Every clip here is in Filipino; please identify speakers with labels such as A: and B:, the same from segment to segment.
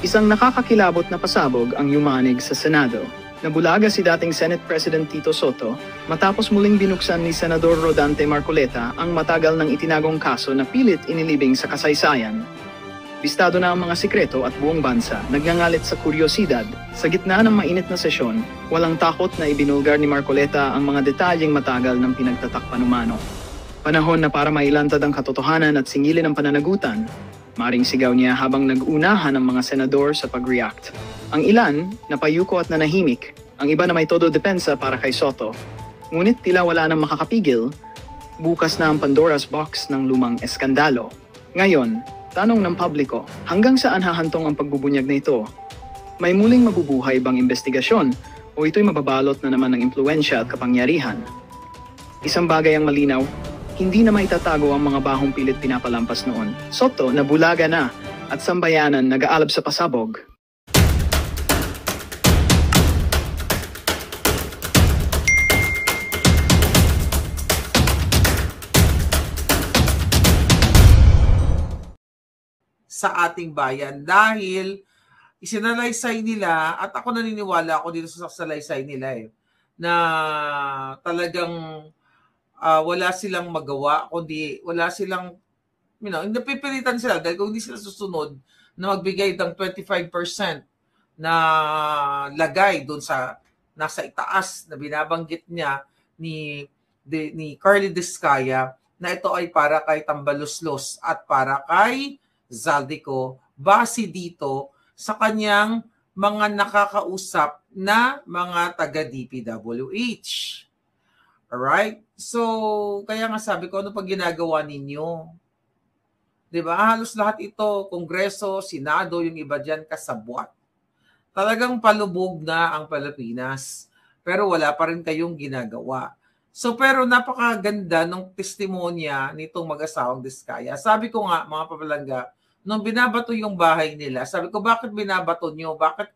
A: Isang nakakakilabot na pasabog ang yumanig sa Senado. Nabulaga si dating Senate President Tito Soto matapos muling binuksan ni Senador Rodante Marcoleta ang matagal nang itinagong kaso na pilit inilibing sa kasaysayan. Bistado na ang mga sikreto at buong bansa nagngangalit sa kuryosidad. Sa gitna ng mainit na sesyon, walang takot na ibinulgar ni Marcoleta ang mga detalyeng matagal ng pinagtatakpan umano. Panahon na para mailantad ang katotohanan at singilin ang pananagutan. Maring sigaw niya habang nag-unahan ang mga senador sa pag-react. Ang ilan, napayuko at nanahimik. Ang iba na may todo depensa para kay Soto. Ngunit tila wala nang makakapigil. Bukas na ang Pandora's box ng lumang eskandalo. Ngayon, tanong ng publiko, hanggang saan hahantong ang pagbubunyag na ito? May muling mabubuhay bang investigasyon o ito'y mababalot na naman ng impluensya at kapangyarihan? Isang bagay ang malinaw, hindi na maitatago ang mga bahong pilit pinapalampas noon. Soto, nabulaga na at sambayanan nag-aalab sa pasabog.
B: Sa ating bayan dahil isinalaysay nila at ako naniniwala ako dito sa salaysay nila na talagang wala silang magawa kundi wala silang napipilitan sila dahil kung hindi sila susunod na magbigay ng 25% na lagay doon sa nasa itaas na binabanggit niya ni Carly Diskaya na ito ay para kay Tambaluslos at para kay Zaldico base dito sa kanyang mga nakakausap na mga taga-DPWH. Alright? So, kaya nga sabi ko, ano pag ginagawa ninyo? Diba? Halos lahat ito, Kongreso, Senado, yung iba dyan, kasabwat. Talagang palubog na ang Pilipinas. Pero wala pa rin kayong ginagawa. So, pero napakaganda ng testimonya nitong mag-asawang Diskaya. Sabi ko nga, mga papalangga, nung binabato yung bahay nila, sabi ko, bakit binabato nyo? Bakit,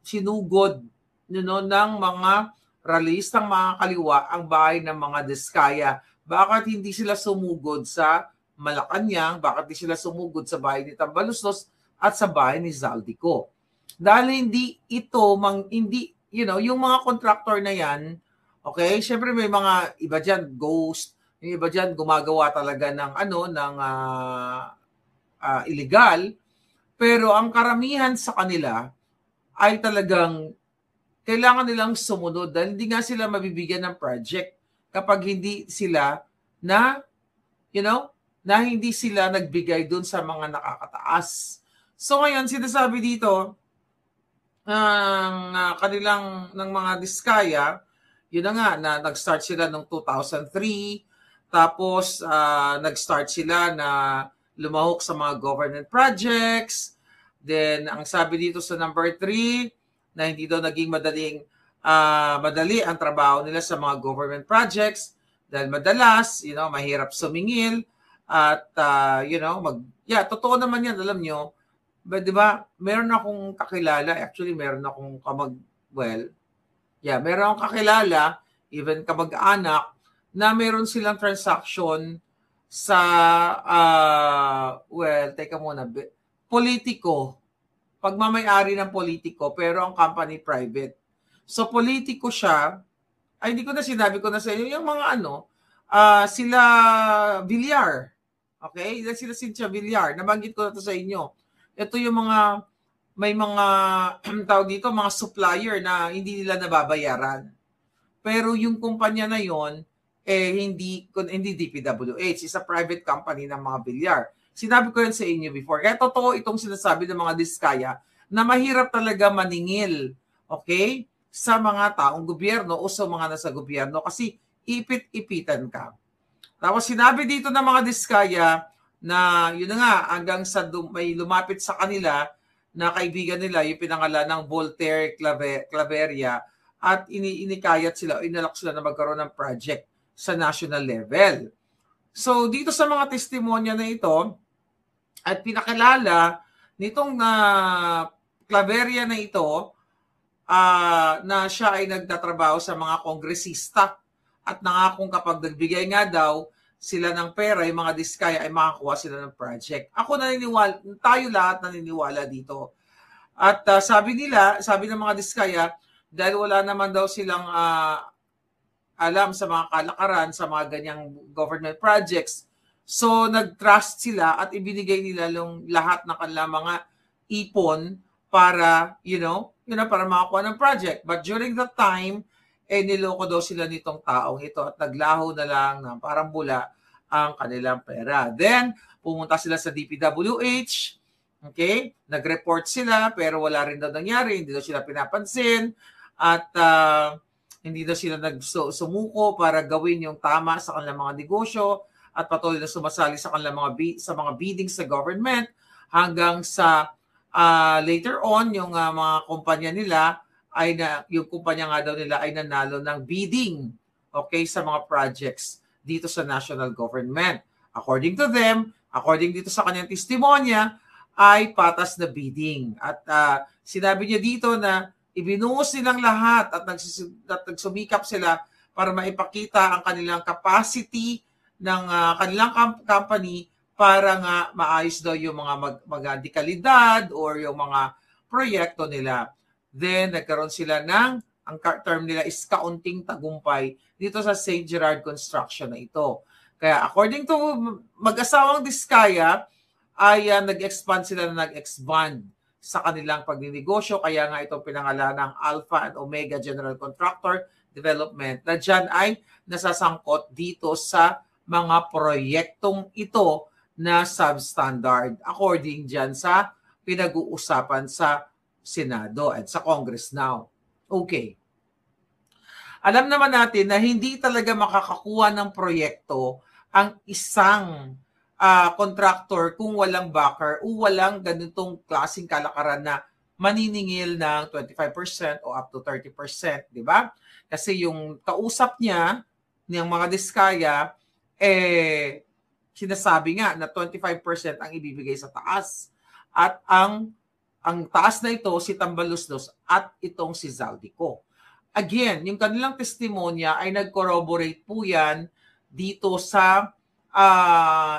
B: sinugod ng mga ralistang mga kaliwa ang bahay ng mga Diskaya? Bakit hindi sila sumugod sa Malacanang? Bakit hindi sila sumugod sa bahay ni Tambaluslos at sa bahay ni Zaldico? Dahil hindi ito, yung mga contractor na yan, okay, syempre may mga iba dyan, ghost, yung iba dyan gumagawa talaga ng illegal, pero ang karamihan sa kanila ay talagang kailangan nilang sumunod dahil hindi nga sila mabibigyan ng project kapag hindi sila na hindi sila nagbigay dun sa mga nakakataas. So ngayon, sinasabi dito ng mga Diskaya, yun na nga, na nag-start sila noong 2003, tapos nag-start sila na lumahok sa mga government projects. Then, ang sabi dito sa number 3, na hindi daw naging madali ang trabaho nila sa mga government projects dahil madalas, mahirap sumingil at, totoo naman yan, alam nyo. But, di ba, meron akong kakilala, actually, meron akong meron akong kakilala, even kamag-anak, na meron silang transaction sa, politiko. Pagmamayari ng politiko, pero ang company private. So, politiko siya, hindi ko na sinabi ko na sa inyo, yung mga sila Villar. Okay? Sila Cynthia Villar. Nabanggit ko na to sa inyo. Ito yung may mga tawag dito, mga supplier na hindi nila nababayaran. Pero yung kumpanya na yon hindi DPWH, is a private company ng mga Villar. Sinabi ko rin sa inyo before. Kaya totoo itong sinasabi ng mga Diskaya na mahirap talaga maningil, okay, sa mga taong gobyerno o sa mga nasa gobyerno kasi ipit-ipitan ka. Tapos sinabi dito ng mga Diskaya na yun na nga, hanggang sa may lumapit sa kanila na kaibigan nila, yung pinangalan ng Voltaire Claveria, at inikayat sila, inalok sila na magkaroon ng project sa national level. So dito sa mga testimonya na ito, at pinakilala nitong Claveria na ito, na siya ay nagtatrabaho sa mga kongresista at nangakong kapag nagbigay nga daw sila ng pera, yung mga diskaya ay makakuha sila ng project. Ako naniniwala, tayo lahat naniniwala dito. At sabi ng mga diskaya, dahil wala naman daw silang alam sa mga kalakaran, sa mga ganyang government projects, so nag-trust sila at ibinigay nila yung lahat ng kanilang mga ipon para, para makakuha ng project. But during that time, niloko daw sila nitong taong ito at naglaho na lang na parang bula ang kanilang pera. Then, pumunta sila sa DPWH, okay? Nag-report sila pero wala rin daw nangyari, hindi daw sila pinapansin at hindi daw sila nagsumuko para gawin yung tama sa kanilang mga negosyo at patuloy na sumasali sa kanilang mga biddings sa government hanggang sa later on yung mga kumpanya nila yung kumpanya nga daw nila ay nanalo ng bidding, okay, sa mga projects dito sa national government. According to them, according dito sa kanyang testimonya, ay patas na bidding. At sinabi niya dito na ibinuhos nilang lahat at nagsumikap sila para maipakita ang kanilang capacity ng kanilang company para nga maayos daw yung mga dekalidad or yung mga proyekto nila. Then, nagkaroon sila ang term nila is kaunting tagumpay dito sa St. Gerard Construction na ito. Kaya according to mag-asawang Diskaya, ay nag-expand sa kanilang pagninegosyo. Kaya nga itong pinangalan ng Alpha and Omega General Contractor Development na dyan ay nasasangkot dito sa mga proyektong ito na substandard according dyan sa pinag-uusapan sa Senado at sa Congress now. Okay. Alam naman natin na hindi talaga makakakuha ng proyekto ang isang contractor kung walang backer o walang ganitong klaseng kalakaran na maniningil ng 25% o up to 30%, di ba? Kasi yung kausap niya, ng mga Diskaya, sinasabi nga na 25% ang ibibigay sa taas. At ang taas na ito, si Tambaluslos at itong si Zaldico. Again, yung kanilang testimonya ay nag-corroborate po yan dito sa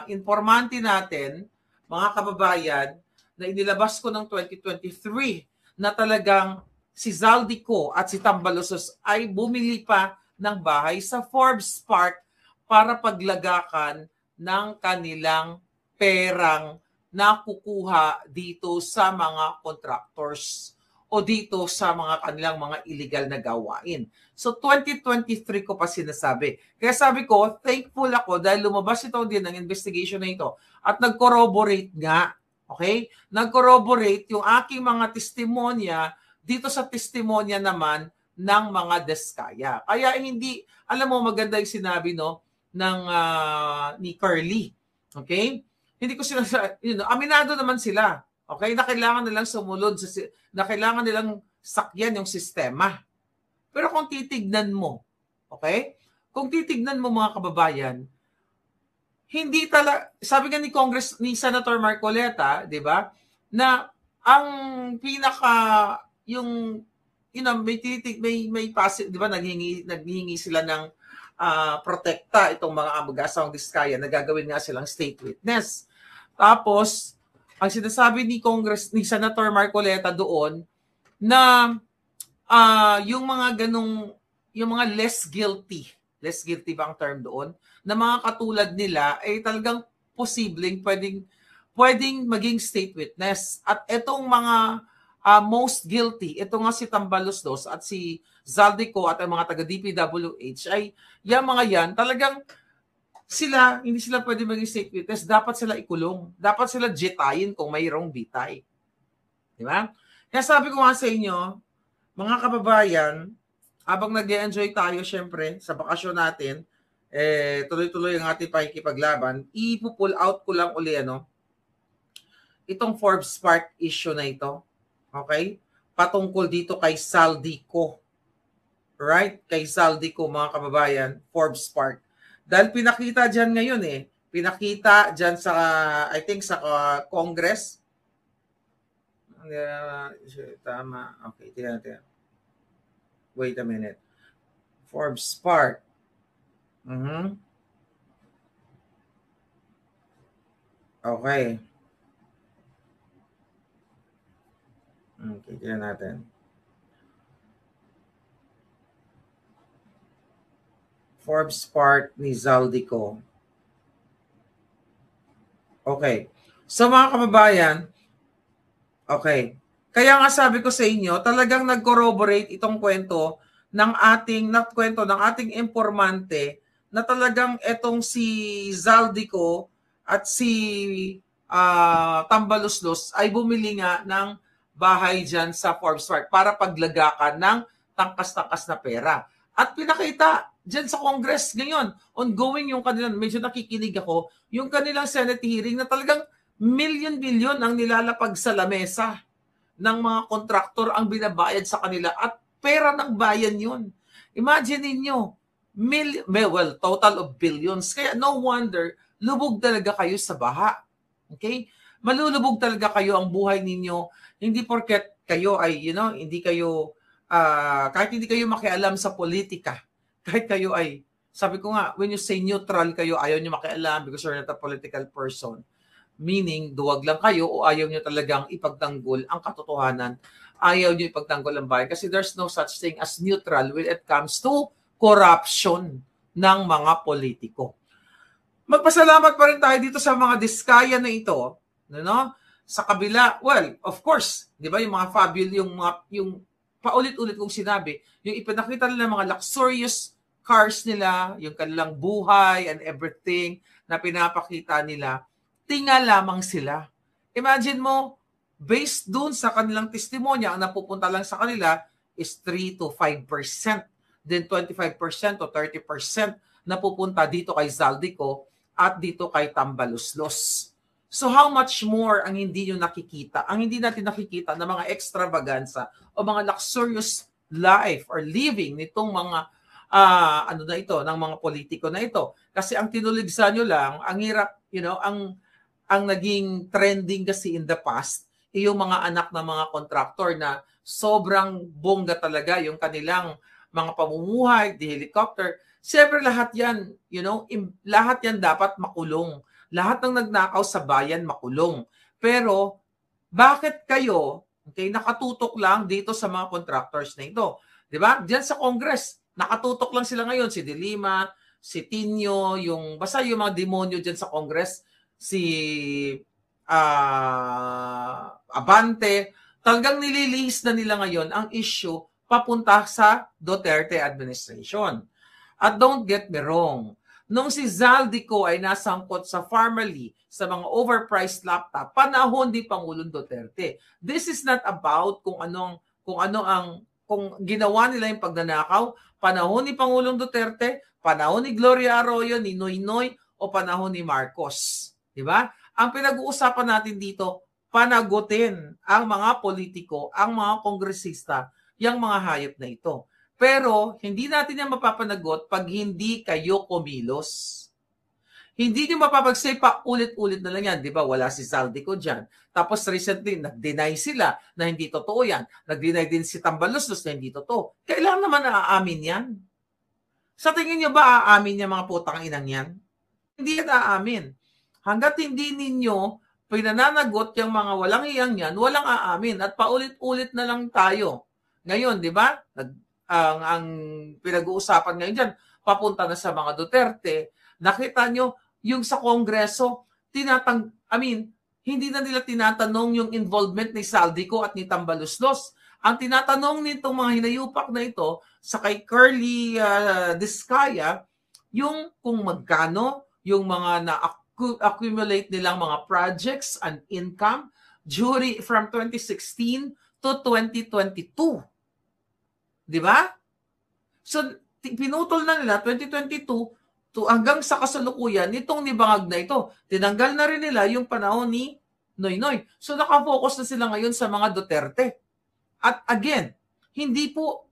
B: informante natin, mga kababayan, na inilabas ko ng 2023 na talagang si Zaldico at si Tambaluslos ay bumili pa ng bahay sa Forbes Park para paglagakan ng kanilang perang nakukuha dito sa mga contractors o dito sa mga kanilang mga illegal na gawain. So 2023 ko pa sinasabi. Kaya sabi ko, thankful ako dahil lumabas ito din ng investigation na ito at nag-corroborate nga. Okay? Nag-corroborate yung aking mga testimonya dito sa testimonya naman ng mga Diskaya. Kaya hindi, alam mo maganda yung sinabi ni Curly. Okay? Hindi ko sinasabi, aminado naman sila. Okay? Na kailangan nilang sumunod, na kailangan nilang sakyan yung sistema. Pero kung titignan mo, okay? Kung titignan mo mga kababayan, hindi talaga, sabi nga ni Senator Marcoleta, di ba, na ang may passive, di ba, naghihingi sila ng protekta itong mga mag-asawang Diskaya na gagawin nga silang state witness. Tapos, ang sinasabi ni Senator Marcoleta doon na yung mga less guilty ba ang term doon, na mga katulad nila ay talagang posibleng pwedeng maging state witness. At itong mga most guilty, ito nga si Tambaluslos at si Zaldico at ang mga taga-DPWH ay yung mga yan, talagang hindi sila pwede maging state witness. Dapat sila ikulong. Dapat sila jetayin kung mayroong bitay. Di ba? Kaya sabi ko nga sa inyo, mga kababayan, habang nag-enjoy tayo syempre sa bakasyon natin, tuloy-tuloy ang ating pakikipaglaban, ipo-pull out ko lang uli itong Forbes Park issue na ito. Okay? Patungkol dito kay Zaldico. Right? Kay Zaldico, mga kababayan, Forbes Park. Dahil pinakita dyan ngayon pinakita dyan sa, I think sa Congress. Tama. Okay, tingnan. Wait a minute. Forbes Park. Okay. Okay, tingnan natin. Forbes part ni Zaldico. Okay. So mga kababayan, okay. Kaya nga sabi ko sa inyo, talagang nag-corroborate itong kwento ng ating informante na talagang etong si Zaldico at si Tambaluslos ay bumili nga ng bahay dyan sa Forbes Park para paglagakan ng tangkas-tangkas na pera. At pinakita dyan sa Congress ngayon, ongoing yung kanilang, medyo nakikinig ako, yung kanilang Senate hearing na talagang milyon-milyon ang nilalapag sa lamesa ng mga kontraktor ang binabayad sa kanila at pera ng bayan yun. Imagine ninyo, total of billions. Kaya no wonder, lubog talaga kayo sa baha. Okay? Malulubog talaga kayo ang buhay ninyo. Hindi porket kayo ay, hindi kayo, kahit hindi kayo makialam sa politika, kahit kayo ay, sabi ko nga, when you say neutral kayo, ayaw nyo makialam because you're not a political person. Meaning, duwag lang kayo o ayaw nyo talagang ipagtanggol ang katotohanan. Ayaw nyo ipagtanggol ang bayan kasi there's no such thing as neutral when it comes to corruption ng mga politiko. Magpasalamat pa rin tayo dito sa mga diskaya na ito, sa kabila, well, of course, di ba, yung mga yung paulit-ulit kong sinabi, yung ipinakita nila mga luxurious cars nila, yung kanilang buhay and everything na pinapakita nila, tinga lamang sila. Imagine mo, based dun sa kanilang testimonya, ang napupunta lang sa kanila is 3 to 5%. Then 25% to 30% napupunta dito kay Zaldico at dito kay Tambaluslos. So how much more ang hindi nyo nakikita? Ang hindi natin nakikita na mga extravaganza o mga luxurious life or living nitong mga ng mga politiko na ito. Kasi ang tinuligsa nyo lang, ang hirap, ang naging trending kasi in the past, yung mga anak ng mga contractor na sobrang bongga talaga yung kanilang mga pamumuhay, the helicopter. Siyempre lahat yan, lahat yan dapat makulong. Lahat ng nagnakaw sa bayan makulong. Pero bakit kayo nakatutok lang dito sa mga contractors na ito? 'Di ba? Diyan sa Congress, nakatutok lang sila ngayon si De Lima, si Tinio, basta yung mga demonyo diyan sa Congress, si Abante, talagang nililihis na nila ngayon ang issue papunta sa Duterte administration. At don't get me wrong, nung si Zaldico ay nasangkot sa Farmally sa mga overpriced laptop, panahon ni Pangulong Duterte. This is not about kung ginawa nila yung pagnanakaw, panahon ni Pangulong Duterte, panahon ni Gloria Arroyo, ni Noynoy, o panahon ni Marcos. Di ba? Ang pinag-uusapan natin dito, panagutin ang mga politiko, ang mga kongresista, yung mga hayop na ito. Pero hindi natin yan mapapanagot pag hindi kayo kumilos. Hindi nyo mapapagsay pa ulit-ulit na lang yan. Di ba? Wala si Zaldico dyan. Tapos recently, nag-deny sila na hindi totoo yan. Nag-deny din si Tambaluslos na hindi totoo. Kailan naman naaamin yan? Sa tingin nyo ba aamin yung mga putang inang yan? Hindi yan aamin. Hanggat hindi ninyo pinananagot yung mga walang iyang yan, walang aamin. At paulit-ulit na lang tayo. Ngayon, di ba? Ang pinag-uusapan ngayon dyan, papunta na sa mga Duterte. Nakita nyo, yung sa Kongreso, hindi na nila tinatanong yung involvement ni Zaldico at ni Tambaluslos. Ang tinatanong nitong mga hinayupak na ito sa kay Curly Diskaya, yung kung magkano yung mga na-accumulate nilang mga projects and income from 2016 to 2022. Di ba? So, pinutol na nila 2022 to hanggang sa kasalukuyan nitong nibangag na ito. Tinanggal na rin nila yung panahon ni Noynoy. So, nakafocus na sila ngayon sa mga Duterte. At again, hindi po,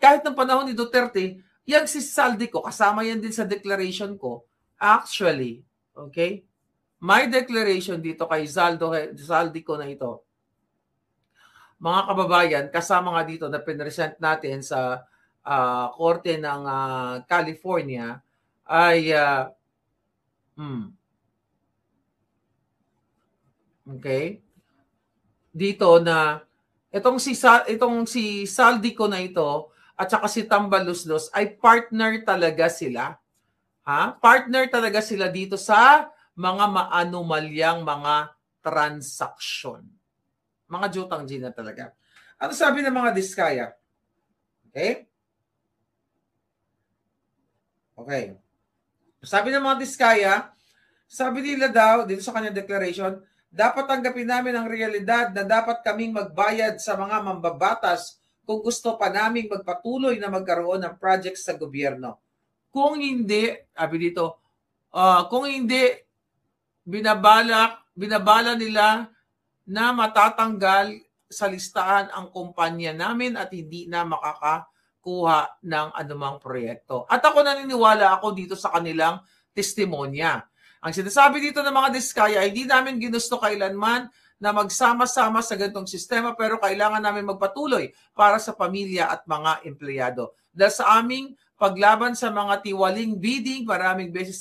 B: kahit ng panahon ni Duterte, yan si Zaldico, kasama yan din sa declaration ko. Actually, okay, my declaration dito kay Zaldico na ito, mga kababayan, kasama nga dito na pinresent natin sa Korte ng California ay Okay? Dito na itong si Saldico na ito at saka si Tambaluslos ay partner talaga sila. Ha? Partner talaga sila dito sa mga maanumalyang mga transaksyon. Mga jutang na talaga. Ano sabi ng mga Diskaya? Okay? Okay. Sabi ng mga Diskaya, sabi nila daw, dito sa kanyang declaration, dapat tanggapin namin ang realidad na dapat kaming magbayad sa mga mambabatas kung gusto pa naming magpatuloy na magkaroon ng projects sa gobyerno. Kung hindi, sabi dito, kung hindi, binabala nila na matatanggal sa listahan ang kumpanya namin at hindi na makakakuha ng anumang proyekto. At ako naniniwala ako dito sa kanilang testimonya. Ang sinasabi dito ng mga Diskaya ay hindi namin ginusto kailanman na magsama-sama sa ganitong sistema pero kailangan namin magpatuloy para sa pamilya at mga empleyado. Dahil sa aming paglaban sa mga tiwaling bidding, maraming beses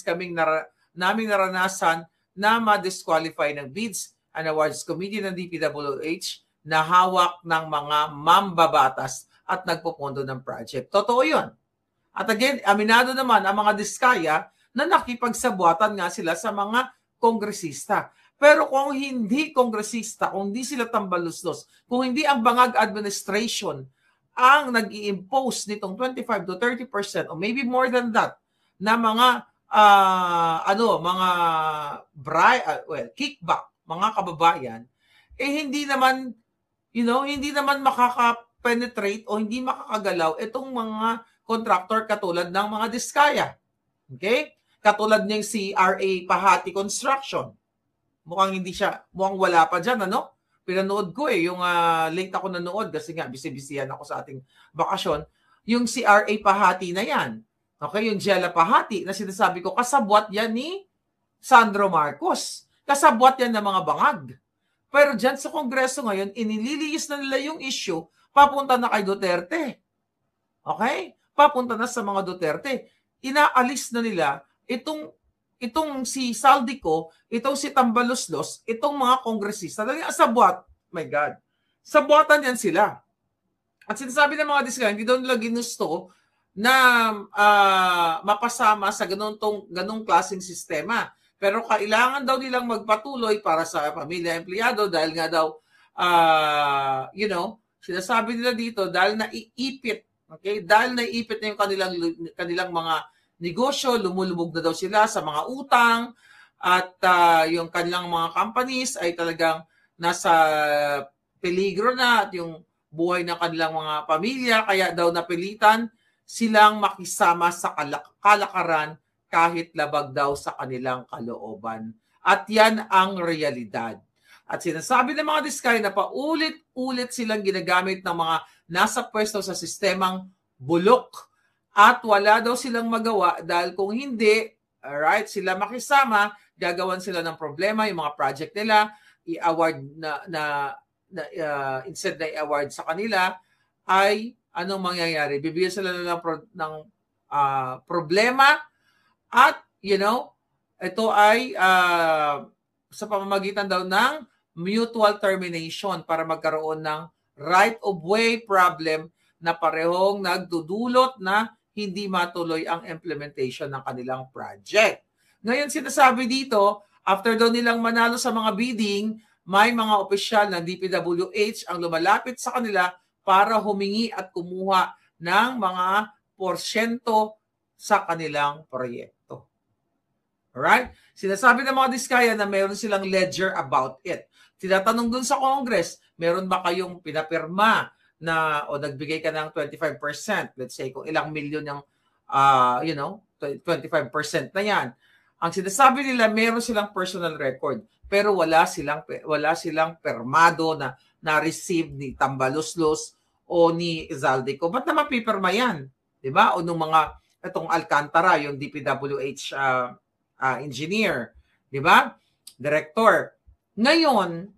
B: naming naranasan na ma-disqualify ng bids and awards committee ng DPWH na hawak ng mga mambabatas at nagpupondo ng project. Totoo yun. At again, aminado naman ang mga Diskaya na nakipagsabuatan nga sila sa mga kongresista. Pero kung hindi kongresista, kung hindi sila Tambaluslos, kung hindi ang Bangag administration ang nag-i-impose nitong 25 to 30% or maybe more than that na mga kickback, mga kababayan, hindi naman hindi naman makaka-penetrate o hindi makakagalaw itong mga contractor katulad ng mga Diskaya. Okay? Katulad niyang si RA Pahati Construction. Mukhang wala pa dyan, ano? Pinanood ko yung late ako nanood kasi nga busy-busyhan ako sa ating bakasyon. Yung si RA Pahati na yan. Okay, yung Jella Pahati na sinasabi ko, kasabwat yan ni Sandro Marcos. Kasabwat yan ng mga bangag. Pero dyan sa Kongreso ngayon, inililiis na nila yung issue, papunta na kay Duterte. Okay? Papunta na sa mga Duterte. Inaalis na nila itong si Saldico, itong si Tambaluslos, itong mga kongresista. Dahil sabwat, my God, sabwatan yan sila. At sinasabi ng mga Diskaya, hindi daw nila ginusto na mapasama sa ganong klaseng sistema. Pero kailangan daw nilang magpatuloy para sa pamilya empleyado dahil nga daw, sinasabi nila dito dahil naiipit, okay? Dahil naiipit na yung kanilang mga negosyo, lumulubog na daw sila sa mga utang at yung kanilang mga companies ay talagang nasa peligro na at yung buhay ng kanilang mga pamilya kaya daw napilitan silang makisama sa kalakaran kahit labag daw sa kanilang kalooban. At yan ang realidad. At sinasabi ng mga Diskaya na paulit-ulit silang ginagamit ng mga nasa pwesto sa sistemang bulok at wala daw silang magawa dahil kung hindi, alright, sila makisama, gagawan sila ng problema, yung mga project nila, i-award instead na i-award sa kanila, ay anong mangyayari? Bibigyan sila ng problema at, ito ay sa pamamagitan daw ng mutual termination para magkaroon ng right-of-way problem na parehong nagdudulot na hindi matuloy ang implementation ng kanilang project. Ngayon sinasabi dito, after daw nilang manalo sa mga bidding, may mga opisyal ng DPWH ang lumalapit sa kanila para humingi at kumuha ng mga porsyento sa kanilang proyekto. Alright? Sinasabi ng mga Diskaya na meron silang ledger about it. Tinatanong dun sa Congress, meron ba kayong pinapirma na o nagbigay ka ng 25%, let's say kung ilang milyon yung 25% na yan. Ang sinasabi nila meron silang personal record pero wala silang permado na receive ni Tambaluslos o ni Saldico. Ba't naman pipirma yan? 'Di ba? O nung itong Alcantara, yung DPWH engineer, 'di ba? Director. Ngayon,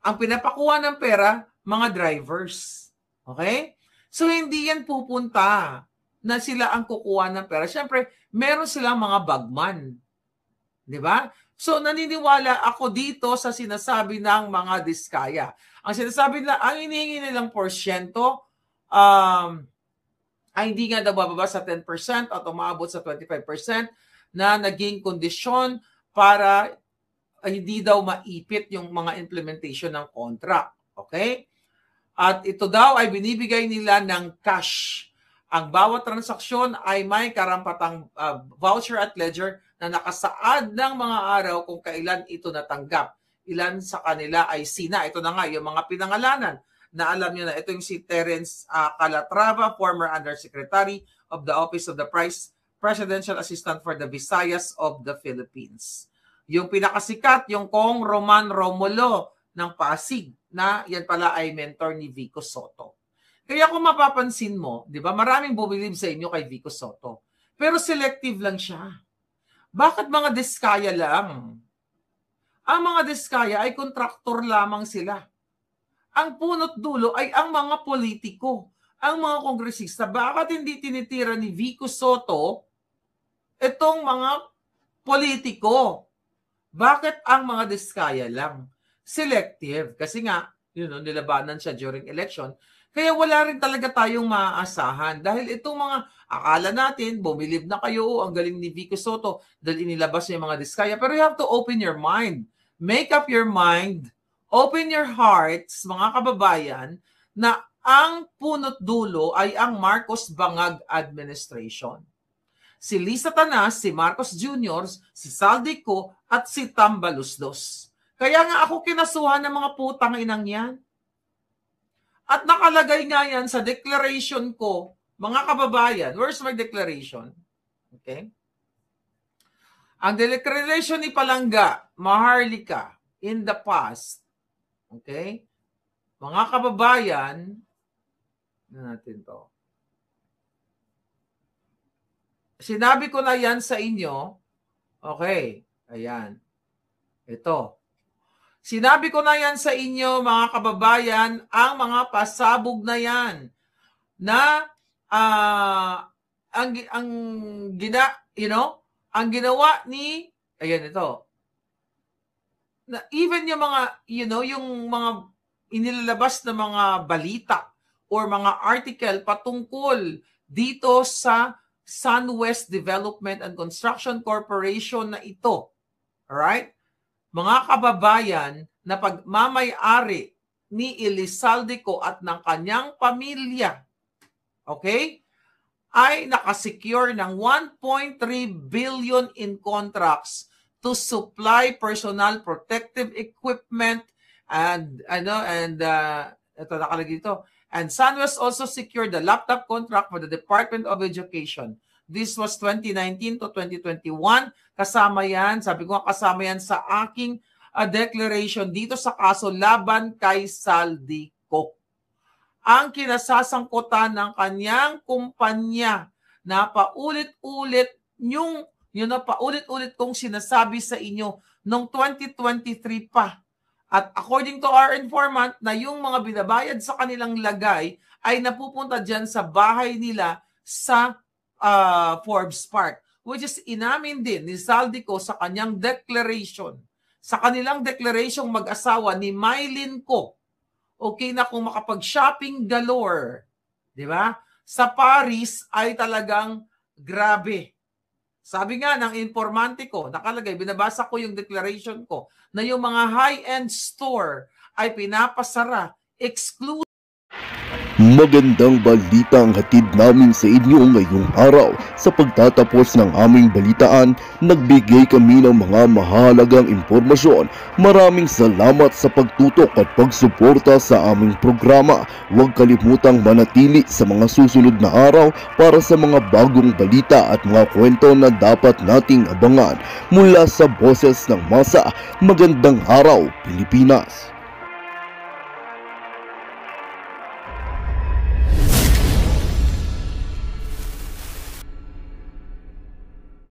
B: ang pinapakuha ng pera mga drivers. Okay? So, hindi yan pupunta na sila ang kukuha ng pera. Siyempre, meron silang mga bagman. Di ba? So naniniwala ako dito sa sinasabi ng mga diskaya. Ang sinasabi na ang hinihingi nilang porsyento ay hindi nga daw bababa sa 10% at umaabot sa 25% na naging kondisyon para hindi daw maipit yung mga implementation ng contract. Okay? At ito daw ay binibigay nila ng cash. Ang bawat transaksyon ay may karampatang voucher at ledger na nakasaad ng mga araw kung kailan ito natanggap. Ilan sa kanila ay sina. Ito na nga, yung mga pinangalanan na alam nyo na. Ito yung si Terence Calatrava, former Undersecretary of the Office of the Presidential Assistant for the Visayas of the Philippines. Yung pinakasikat, yung Kong Roman Romulo ng Pasig, na yan pala ay mentor ni Vico Sotto. Kaya kung mapapansin mo, di ba, maraming bumilib sa inyo kay Vico Sotto. Pero selective lang siya. Bakit mga diskaya lang? Ang mga diskaya ay kontraktor lamang sila. Ang punot dulo ay ang mga politiko, ang mga kongresista. Bakit hindi tinitira ni Vico Sotto itong mga politiko? Bakit ang mga diskaya lang? Selective. Kasi nga, nilabanan siya during election. Kaya wala rin talaga tayong maaasahan. Dahil itong mga akala natin, bumilib na kayo, ang galing ni Vico Sotto dahil inilabas niya yung mga diskaya. Pero you have to open your mind. Make up your mind. Open your hearts, mga kababayan, na ang punot dulo ay ang Marcos Bangag administration. Si Lisa Tanas, si Marcos Jr., si Saldico, at si Tambalusdos. Kaya nga ako kinasuhan ng mga putang inang yan. At nakalagay nga yan sa declaration ko, mga kababayan. Where's my declaration? Okay? Ang declaration ni Palangga, Maharlika, in the past, okay? Mga kababayan, natin to. Sinabi ko na yan sa inyo. Okay, ayan. Ito. Sinabi ko na yan sa inyo, mga kababayan, ang mga pasabog na yan na ang ginawa ni, ayan ito, na even yung mga, yung mga inilalabas na mga balita or mga article patungkol dito sa SunWest Development and Construction Corporation na ito. Alright? Mga kababayan na pagmamay-ari ni Elizaldico at ng kanyang pamilya, okay, ay nakasecure ng 1.3 billion in contracts to supply personal protective equipment and ito nakalagay dito. And SunWest also secured the laptop contract for the Department of Education. This was 2019 to 2021. Kasama yan, sabi ko kasama yan sa aking declaration dito sa kaso laban kay Saldico. Ang kinasasangkutan ng kanyang kumpanya na paulit-ulit paulit-ulit kong sinasabi sa inyo noong 2023 pa. At according to our informant na yung mga binabayad sa kanilang lagay ay napupunta dyan sa bahay nila sa Forbes Park, which is inamin din ni Saldico sa kanyang declaration. Sa kanilang declaration mag-asawa ni Mylene Ko, okay na kung makapag-shopping galore, di ba? Sa Paris ay talagang grabe. Sabi nga ng informante ko, nakalagay, binabasa ko yung declaration ko, na yung mga high-end store ay pinapasara, exclusive.
C: Magandang balita ang hatid namin sa inyo ngayong araw. Sa pagtatapos ng aming balitaan, nagbigay kami ng mga mahalagang impormasyon. Maraming salamat sa pagtutok at pagsuporta sa aming programa. Huwag kalimutang manatili sa mga susunod na araw para sa mga bagong balita at mga kwento na dapat nating abangan. Mula sa Boses ng Masa, magandang araw, Pilipinas!